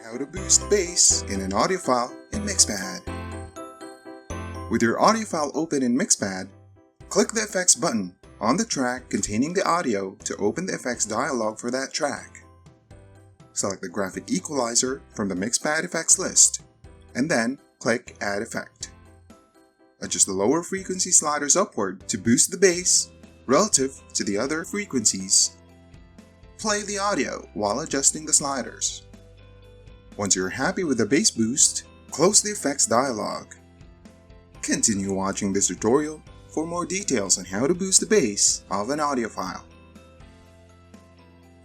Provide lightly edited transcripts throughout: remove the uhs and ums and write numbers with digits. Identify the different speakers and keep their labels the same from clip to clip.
Speaker 1: How to boost bass in an audio file in MixPad. With your audio file open in MixPad, click the Effects button on the track containing the audio to open the effects dialog for that track. Select the graphic equalizer from the MixPad effects list, and then click Add Effect. Adjust the lower frequency sliders upward to boost the bass relative to the other frequencies. Play the audio while adjusting the sliders. Once you're happy with the bass boost, close the effects dialog. Continue watching this tutorial for more details on how to boost the bass of an audio file.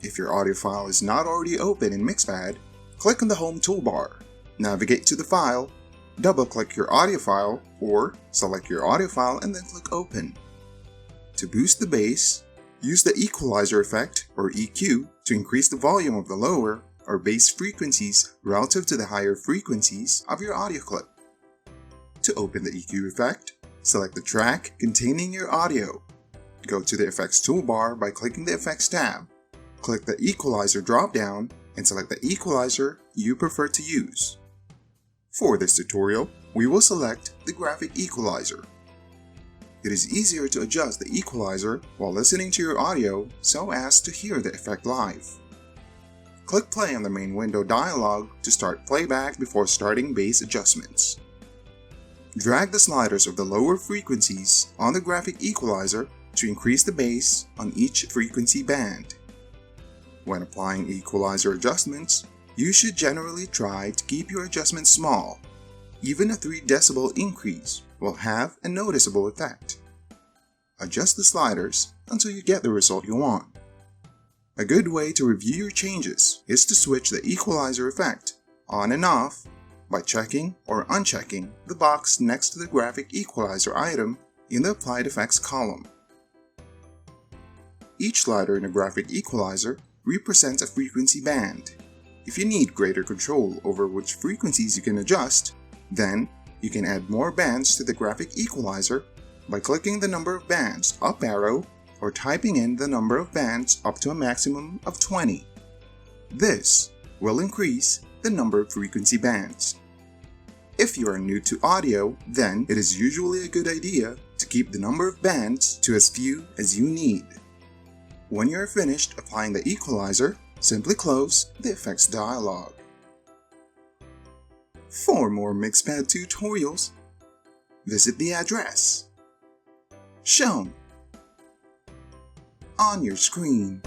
Speaker 1: If your audio file is not already open in MixPad, click on the Home toolbar, navigate to the file, double-click your audio file, or select your audio file and then click Open. To boost the bass, use the equalizer effect, or EQ, to increase the volume of the lower or bass frequencies relative to the higher frequencies of your audio clip. To open the EQ effect, select the track containing your audio. Go to the Effects toolbar by clicking the Effects tab. Click the Equalizer drop-down and select the equalizer you prefer to use. For this tutorial, we will select the graphic equalizer. It is easier to adjust the equalizer while listening to your audio so as to hear the effect live. Click play on the main window dialog to start playback before starting bass adjustments. Drag the sliders of the lower frequencies on the graphic equalizer to increase the bass on each frequency band. When applying equalizer adjustments, you should generally try to keep your adjustments small. Even a 3 decibel increase will have a noticeable effect. Adjust the sliders until you get the result you want. A good way to review your changes is to switch the equalizer effect on and off by checking or unchecking the box next to the graphic equalizer item in the Applied Effects column. Each slider in a graphic equalizer represents a frequency band. If you need greater control over which frequencies you can adjust, then you can add more bands to the graphic equalizer by clicking the number of bands up arrow or typing in the number of bands up to a maximum of 20. This will increase the number of frequency bands. If you are new to audio, then it is usually a good idea to keep the number of bands to as few as you need. When you are finished applying the equalizer, simply close the effects dialog. For more MixPad tutorials, visit the address shown on your screen.